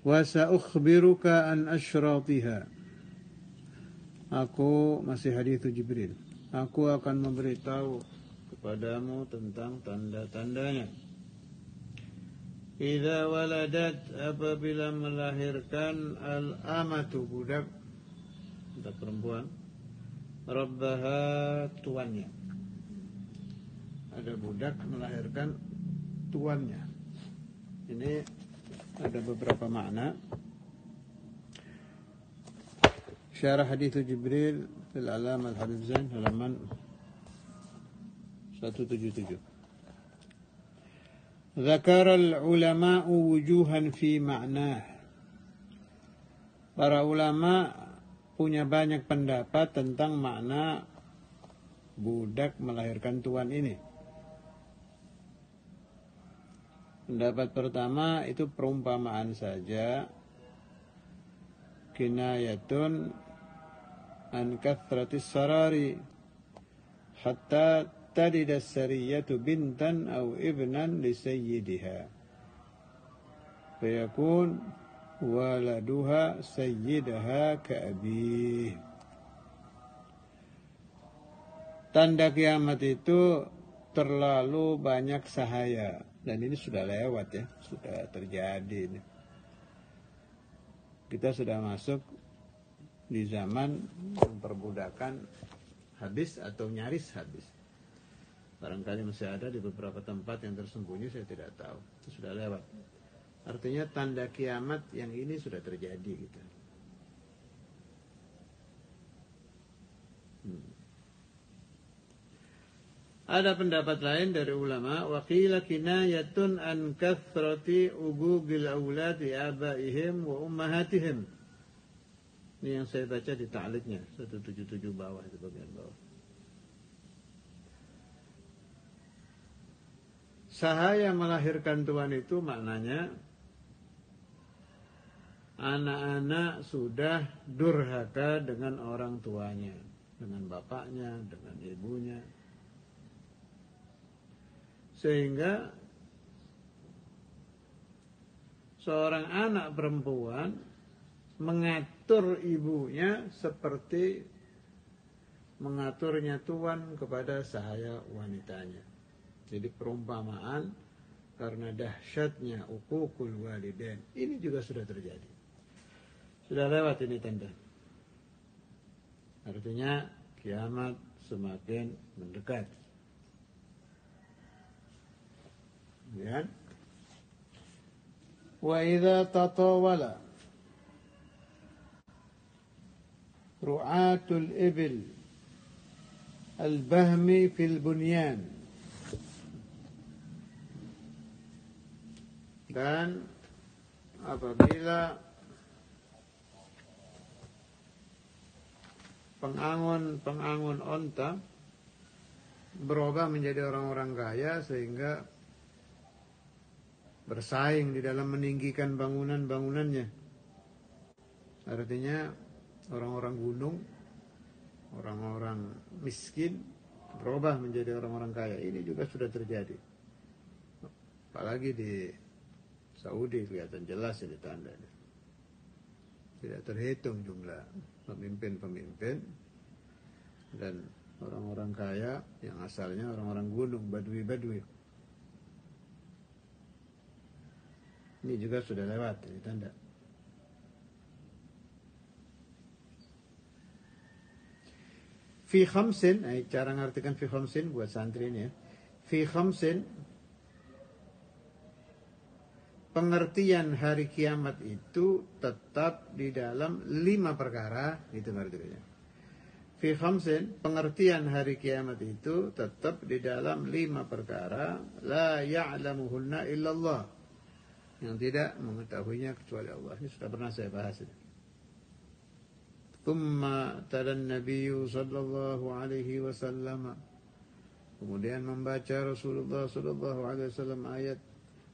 Wa sa'ukhbiruka an asyratiha. Aku masih hadits Jibril. Aku akan memberitahu kepadamu tentang tanda-tandanya. Idza waladat, apabila melahirkan al-amatu, budak perempuan, rabbaha, tuannya. Ada budak melahirkan tuannya. Ini ada beberapa makna. Syarah hadits Jibril fil alam al-Hafidzain halaman 177. Dzakara al-ulama'u wujuhan fi ma'nah. Para ulama punya banyak pendapat tentang makna budak melahirkan tuan ini. Pendapat pertama itu perumpamaan saja, kinayatun an kathratis sarari hatta talida as-sariyatu bintan aw ibnan li sayyidiha fayakun waladuha sayyidaha ka'abih. Tanda kiamat itu terlalu banyak sahaya, dan ini sudah lewat ya, sudah terjadi. Kita sudah masuk di zaman perbudakan habis atau nyaris habis. Barangkali masih ada di beberapa tempat yang tersembunyi, saya tidak tahu. Itu sudah lewat. Artinya tanda kiamat yang ini sudah terjadi gitu. Ada pendapat lain dari ulama, wa qila kinayatun an kathrati ugugil auladi abaihim wa ummahatihim. Ini yang saya baca di ta'liqnya 177 bawah, itu bagian bawah. Sahaya melahirkan tuan itu maknanya anak-anak sudah durhaka dengan orang tuanya, dengan bapaknya, dengan ibunya. Sehingga seorang anak perempuan mengatur ibunya seperti mengaturnya tuan kepada sahaya wanitanya. Jadi perumpamaan karena dahsyatnya uququl walidain. Ini juga sudah terjadi. Sudah lewat ini tanda. Artinya kiamat semakin mendekat. Ya. Wa idza tatawala ru'atul ibil al-bahmi fil bunyan, dan apabila pengangon onta berubah menjadi orang-orang kaya sehingga bersaing di dalam meninggikan bangunan-bangunannya. Artinya orang-orang gunung, orang-orang miskin berubah menjadi orang-orang kaya. Ini juga sudah terjadi. Apalagi di Saudi kelihatan jelas ini tandanya. Tidak terhitung jumlah pemimpin-pemimpin dan orang-orang kaya yang asalnya orang-orang gunung, badui-badui. Ini juga sudah lewat, ini tanda. Fi khamsin, cara ngartikan fi khamsin buat santri ini ya. Fi khamsin, pengertian hari kiamat itu tetap di dalam 5 perkara, itu ngartikannya. Fi khamsin, pengertian hari kiamat itu tetap di dalam 5 perkara, la ya'lamuhunna illallah, yang tidak mengetahuinya kecuali Allah. Ini sudah pernah saya bahas ini. Thumma talan nabiyyu sallallahu alaihi wasallam, kemudian membaca Rasulullah sallallahu alaihi wasallam ayat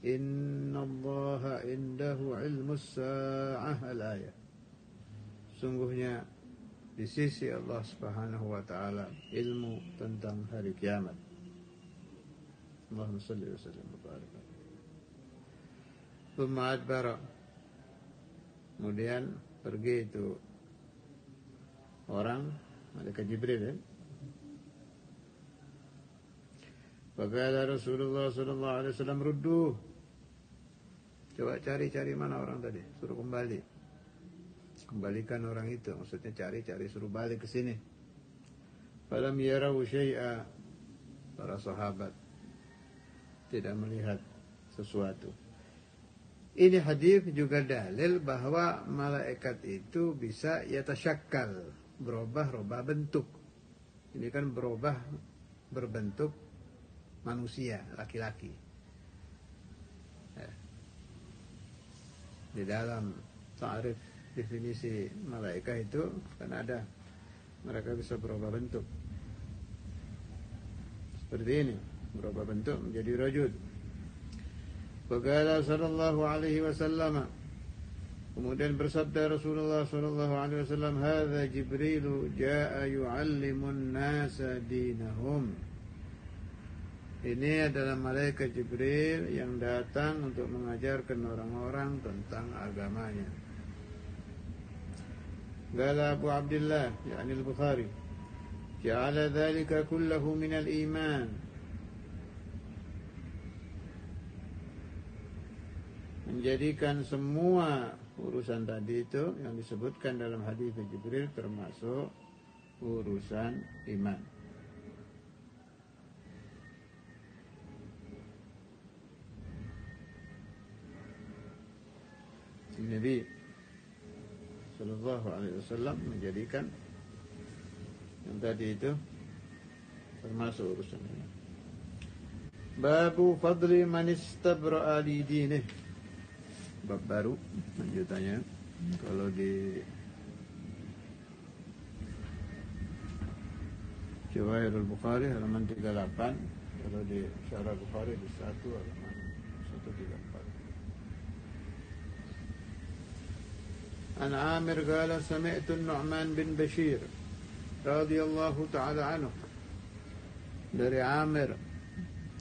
innallaha indahu ilmus sa'ah, al-ayat. Sungguhnya di sisi Allah Subhanahu wa taala ilmu tentang hari kiamat. Allahumma shalli wa sallim wa barik. Thumma adbara, Kemudian pergi itu orang, malaikat Jibril ya. Faqala Rasulullah sallallahu alaihi wasallam rudduh. Coba cari mana orang tadi, suruh kembali. Kembalikan orang itu, maksudnya cari suruh balik ke sini. Falam yarau syai'a. Para sahabat tidak melihat sesuatu. Ini hadis juga dalil bahwa malaikat itu bisa yatasyakkal, berubah bentuk. Ini kan berubah berbentuk manusia, laki-laki. Di dalam ta'rif definisi malaikat itu kan ada, mereka bisa berubah bentuk. Seperti ini, berubah bentuk menjadi rajul. Faqala sallallahu alaihi wasallam, kemudian bersabda Rasulullah sallallahu alaihi wasallam, "Hadza Jibril jaa'a yu'allimun nasa dinahum." Ini adalah malaikat Jibril yang datang untuk mengajarkan orang-orang tentang agamanya. Qala Abu Abdullah, yakni Al-Bukhari, "Ja'ala dzalika kullahu min al-iman." Menjadikan semua urusan tadi itu yang disebutkan dalam hadis Jibril termasuk urusan iman. Nabi sallallahu alaihi wasallam menjadikan yang tadi itu termasuk urusan iman. Babu fadli man istabra'a li dinih. Bab baru lanjutannya. Kalau di Jawahirul Bukhari halaman 38, kalau di Syarah Bukhari di 1 halaman 134. An Amir qala sami'tu Nu'man bin Bashir radhiyallahu ta'ala anhu. Dari Amir,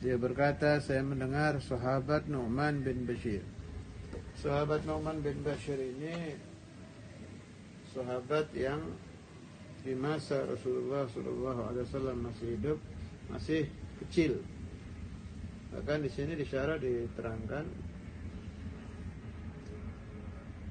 dia berkata, saya mendengar sahabat Nu'man bin Bashir. Sahabat Nu'man bin Bashir ini sahabat yang di masa Rasulullah SAW masih hidup, masih kecil. Bahkan di sini disyarah diterangkan,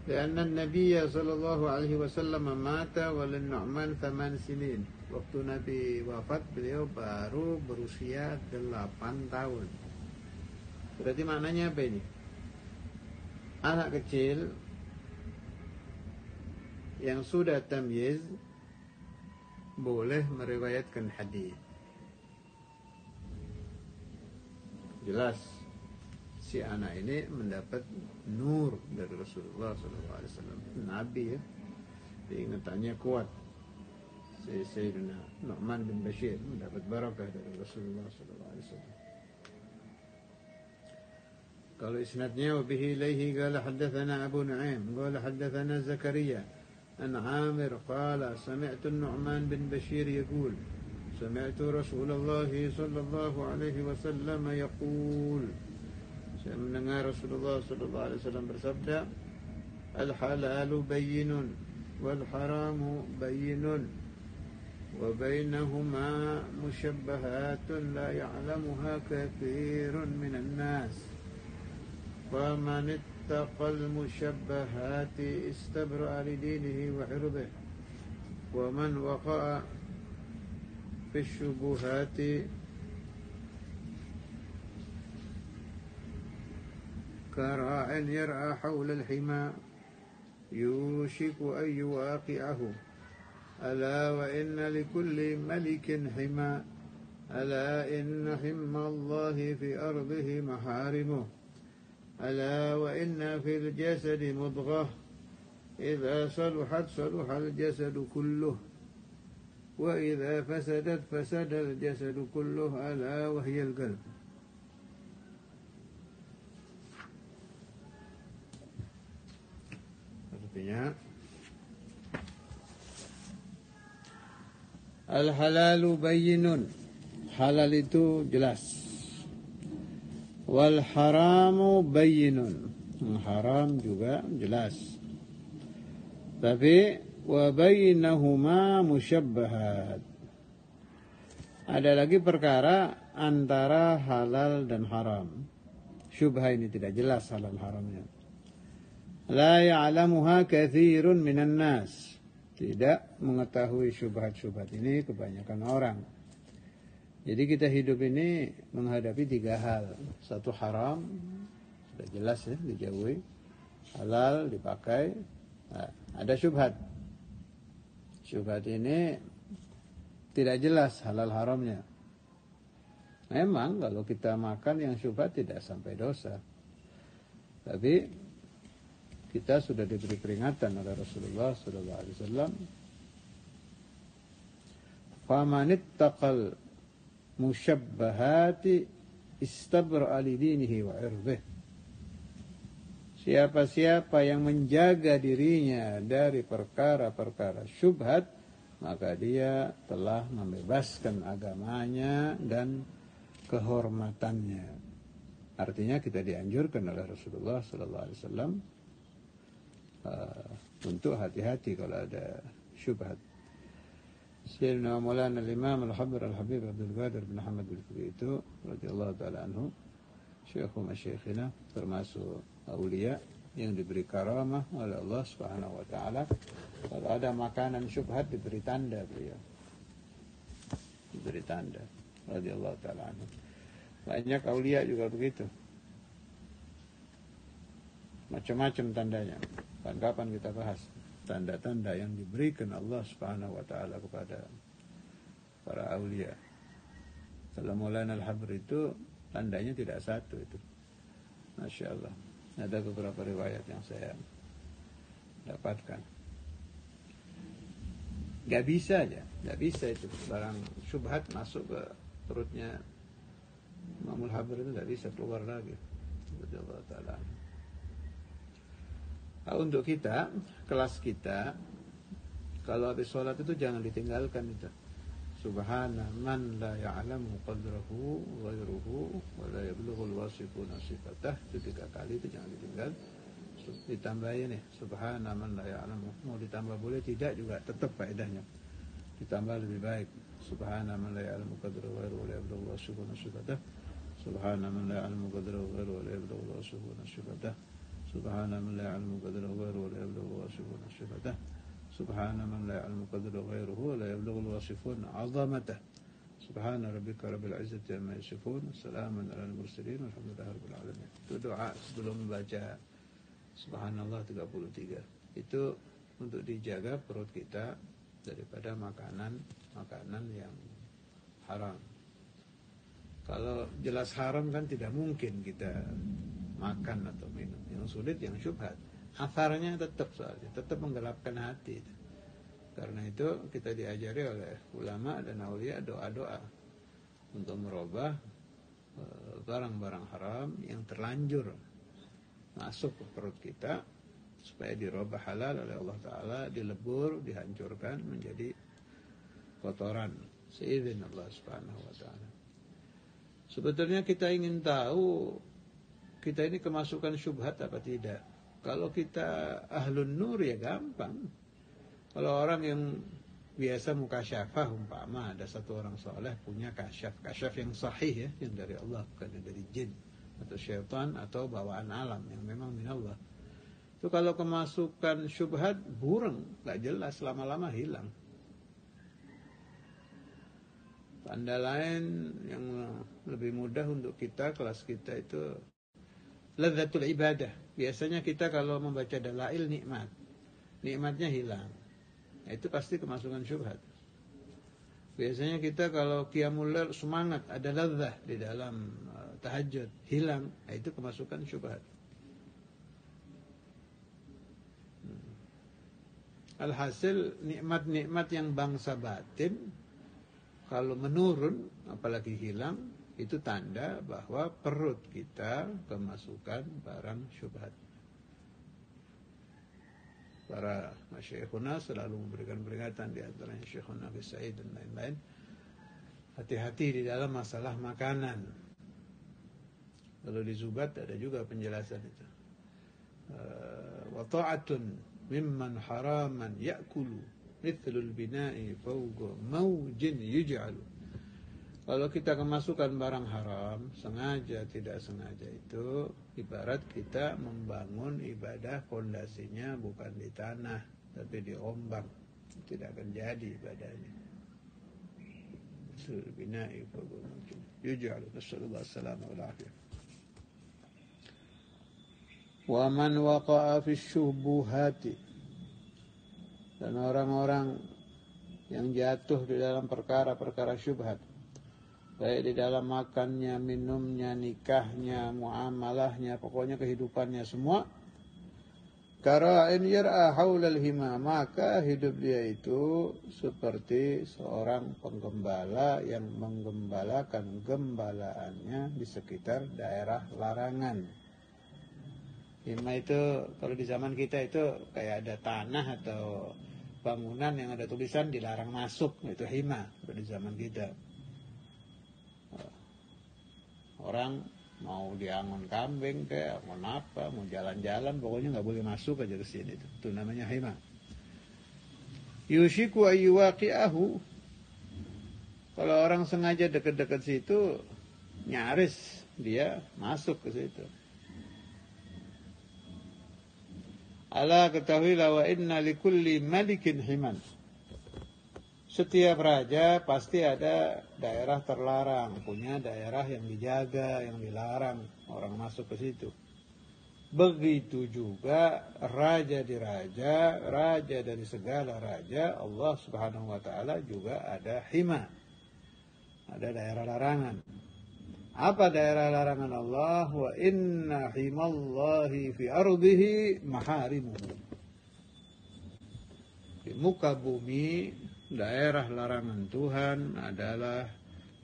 karena Nabi sallallahu alaihi wasallam mata walin Nu'man 8 sinin. Waktu Nabi wafat beliau baru berusia 8 tahun. Berarti maknanya apa ini? Anak kecil yang sudah tamyiz boleh meriwayatkan hadis. Jelas si anak ini mendapat nur dari Rasulullah SAW. Nabi ya, diingatannya kuat. Sayyidina Nu'man bin Bashir mendapat barakah dari Rasulullah SAW. قال إسنادنا وبه إليه قال حدثنا أبو نعيم قال حدثنا زكريا عن عامر قال سمعت النعمان بن بشير يقول سمعت رسول الله صلى الله عليه وسلم يقول saya mendengar Rasulullah sallallahu alaihi wasallam bersabda, al-halalu bayyinun wal haramu bayyinun wa bainahuma mushabbahatun la ya'lamuha katsirun minan nas. ومن اتقى المشبهات استبرأ لدينه وعرضه ومن وقع في الشبهات كراع يرعى حول الحمى يوشك أن يواقعه ألا وإن لكل ملك حمى ألا إن حمى الله في أرضه محارمه ألا وإن في الجسد مضغة إذا صلحت صلح الجسد كله وإذا فسدت فسد الجسد كله ألا وهي القلب. Artinya al-halalu bayyinun, halal itu jelas. Wal haramu bayyinun, haram juga jelas. Tapi wa bainahuma musyabbahat. Ada lagi perkara antara halal dan haram. Syubhah ini tidak jelas halal haramnya. La ya'lamuha katsirun minan nas. Tidak mengetahui syubhat-syubhat ini kebanyakan orang. Jadi kita hidup ini menghadapi 3 hal. Satu haram, sudah jelas ya, dijauhi. Halal, dipakai. Nah, ada syubhat. Syubhat ini tidak jelas halal haramnya. Memang kalau kita makan yang syubhat tidak sampai dosa. Tapi kita sudah diberi peringatan oleh Rasulullah sallallahu alaihi wasallam. Famanittaqal musyabbahati istabra'a li dinihi wa 'irdihi. Siapa-siapa yang menjaga dirinya dari perkara-perkara syubhat, maka dia telah membebaskan agamanya dan kehormatannya. Artinya kita dianjurkan oleh Rasulullah sallallahu alaihi wasallam untuk hati-hati kalau ada syubhat. Sayyidina Maulana Al-Imam Al-Habib Abdul Qadir bin Ahmad Al-Fikri itu radhiyallahu taala anhu, syekhuna syekhina, termasuk aulia yang diberi karamah oleh Allah Subhanahu wa taala. Kalau ada makanan syubhat diberi tanda beliau. Diberi tanda radhiyallahu taala anhu. Banyak aulia juga begitu. Macam-macam tandanya. Kapan kita bahas tanda-tanda yang diberikan Allah Subhanahu wa taala kepada para aulia. Kalau Maulana Al-Habib itu tandanya tidak satu itu. Masya Allah. Ada beberapa riwayat yang saya dapatkan. Gak bisa aja, gak bisa itu barang syubhat masuk ke perutnya Imam Al-Habib itu gak bisa keluar lagi. Allah Ta'ala. Nah, untuk kita, kelas kita, kalau habis sholat itu jangan ditinggalkan itu. Subhana man la ya'lamu qadrahu ghairuhu wa la yablughul wasifuna sifatah. Itu 3 kali itu jangan ditinggal. Ditambahin nih, subhana man la ya'lamu. Mau ditambah boleh, tidak juga tetap faedahnya. Ditambah lebih baik. Subhana man la ya'lamu qadrahu ghairuhu wa la yablughul wasifuna sifatah. Subhana man la ya'lamu qadrahu ghairuhu wa la yablughul wasifuna sifatah. Subhana man la ya'lamu qadrahu ghairuhu wa la yablughul wasifuna sifatah. Subhana man la ya'lamu qadrahu ghairuhu wa la yablughul wasifuna 'azamatahu. Subhana rabbika rabbil 'izzati amma yasifun, salamun 'alal mursalin, walhamdulillahi rabbil alamin. Itu doa sebelum membaca subhanallah 33. Itu untuk dijaga perut kita daripada makanan yang haram. Kalau jelas haram kan tidak mungkin kita makan atau minum. Yang sulit yang syubhat. Asarnya tetap soalnya, tetap menggelapkan hati. Karena itu kita diajari oleh ulama dan aulia doa-doa untuk merubah barang-barang haram yang terlanjur masuk ke perut kita supaya dirubah halal oleh Allah Ta'ala, dilebur, dihancurkan menjadi kotoran seizin Allah Subhanahu wa Ta'ala. Sebetulnya kita ingin tahu kita ini kemasukan syubhat apa tidak. Kalau kita ahlun nur ya gampang. Kalau orang yang biasa mukasyafah umpama ada satu orang soleh punya kasyaf yang sahih ya, yang dari Allah bukan dari jin atau syaitan atau bawaan alam yang memang minallah. Itu kalau kemasukan syubhat bureng, nggak jelas, lama-lama hilang. Tanda lain yang lebih mudah untuk kita, kelas kita itu ladzatul ibadah. Biasanya kita kalau membaca dalail nikmatnya hilang. Nah, itu pasti kemasukan syubhat. Biasanya kita kalau qiyamul lail semangat, ada ladzah di dalam tahajud, hilang. Nah, itu kemasukan syubhat. Alhasil nikmat-nikmat yang bangsa batin kalau menurun, apalagi hilang, itu tanda bahwa perut kita kemasukan barang syubhat. Para masyayikhuna selalu memberikan peringatan, di antaranya Syekhuna Abi Sa'id dan lain-lain. Hati-hati di dalam masalah makanan. Kalau di Zubat ada juga penjelasan itu. Wa ta'atun mimman haraman ya'kulu mithlul bina'i fawqa maujin yuj'alu. Kalau kita kemasukan barang haram, sengaja tidak sengaja, itu ibarat kita membangun ibadah fondasinya bukan di tanah tapi di ombak, tidak akan jadi ibadahnya. Mithlul bina'i fawqa maujin yuj'alu. Nasallallahu alaihi wasallam. Wa man waqa'a fi syubuhati, dan orang-orang yang jatuh di dalam perkara-perkara syubhat, baik di dalam makannya, minumnya, nikahnya, muamalahnya, pokoknya kehidupannya semua, kara'in yar'a haulal hima, maka hidup dia itu seperti seorang penggembala yang menggembalakan gembalaannya di sekitar daerah larangan. Hima itu kalau di zaman kita itu kayak ada tanah atau bangunan yang ada tulisan dilarang masuk, itu hima di zaman kita. Orang mau diangon kambing kayak mau apa, mau jalan-jalan, pokoknya nggak boleh masuk aja ke sini. Itu namanya hima. Yushiku ayyuwaqi'ahu, kalau orang sengaja dekat-dekat situ, nyaris dia masuk ke situ. Ala ketahuilah wa inna likulli malikin himan. Setiap raja pasti ada daerah terlarang, punya daerah yang dijaga, yang dilarang orang masuk ke situ. Begitu juga raja di raja, raja dari segala raja, Allah Subhanahu wa taala juga ada hima. Ada daerah larangan. Apa daerah larangan Allah? Wa inna himallahi fi ardihi maharimuhu. Di muka bumi, daerah larangan Tuhan adalah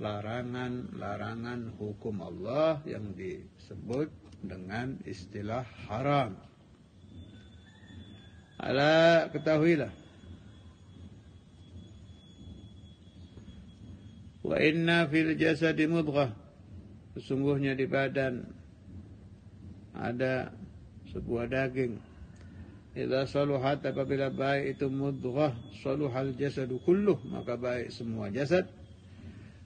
larangan-larangan hukum Allah yang disebut dengan istilah haram. Ala ketahuilah. Wa inna fil jasadi mudghah. Sesungguhnya di badan ada sebuah daging. Idza saluhat, apabila baik itu mudghah, saluhal jasadu kulluh, maka baik semua jasad.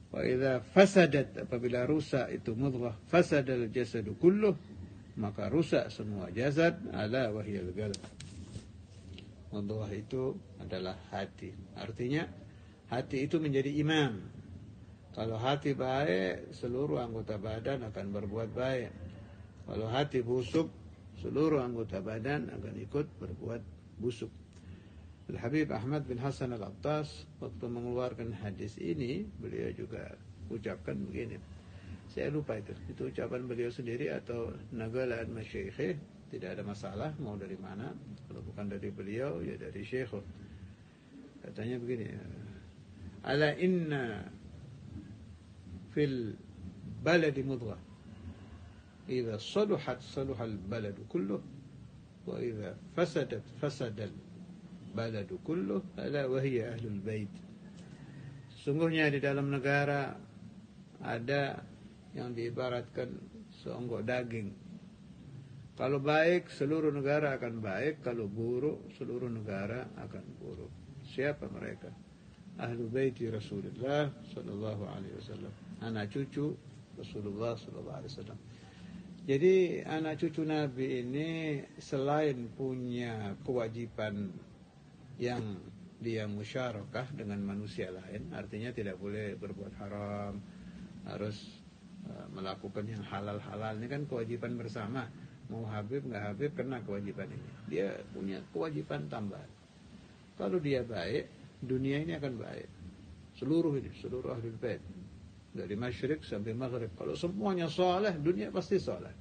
Wa idza fasadat, apabila rusak itu mudghah, fasadal jasadu kulluh, maka rusak semua jasad. Ala wahyal qalb. Mudghah itu adalah hati. Artinya hati itu menjadi imam. Kalau hati baik, seluruh anggota badan akan berbuat baik. Kalau hati busuk, seluruh anggota badan akan ikut berbuat busuk. Al-Habib Ahmad bin Hasan Al-Attas waktu mengeluarkan hadis ini, beliau juga ucapkan begini. Saya lupa itu ucapan beliau sendiri atau nagalaan masyaikh, tidak ada masalah mau dari mana. Kalau bukan dari beliau, ya dari syekh. Katanya begini, ala inna fil baladi mudghah idza saluhat salahal baladu kulluh wa idza fasadat fasadal baladu kulluh ala wa hiya ahlul bait. Sungguhnya di dalam negara ada yang diibaratkan seonggok daging. Kalau baik, seluruh negara akan baik. Kalau buruk, seluruh negara akan buruk. Siapa mereka? Ahlul baiti Rasulullah sallallahu alaihi wasallam. Anak cucu Rasulullah sallallahu alaihi wasallam. Jadi anak cucu Nabi ini selain punya kewajiban yang dia musyarakah dengan manusia lain, artinya tidak boleh berbuat haram, harus melakukan yang halal-halal, ini kan kewajiban bersama. Mau Habib nggak Habib kena kewajiban ini. Dia punya kewajiban tambahan. Kalau dia baik, dunia ini akan baik. Seluruh ahlul bait, dari masyrik sampai maghrib. Kalau semuanya saleh, dunia pasti saleh.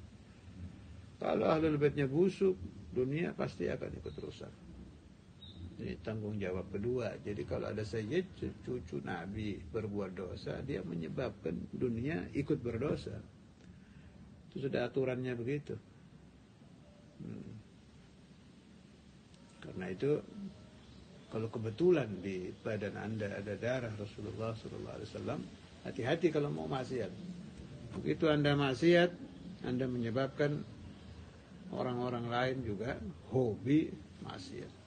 Kalau ahlul baitnya busuk, dunia pasti akan ikut rusak. Ini tanggung jawab kedua. Jadi kalau ada sayyid, cucu Nabi berbuat dosa, dia menyebabkan dunia ikut berdosa. Itu sudah aturannya begitu. Karena itu, kalau kebetulan di badan Anda ada darah Rasulullah SAW, hati-hati kalau mau maksiat. Begitu Anda maksiat, Anda menyebabkan orang-orang lain juga hobi maksiat.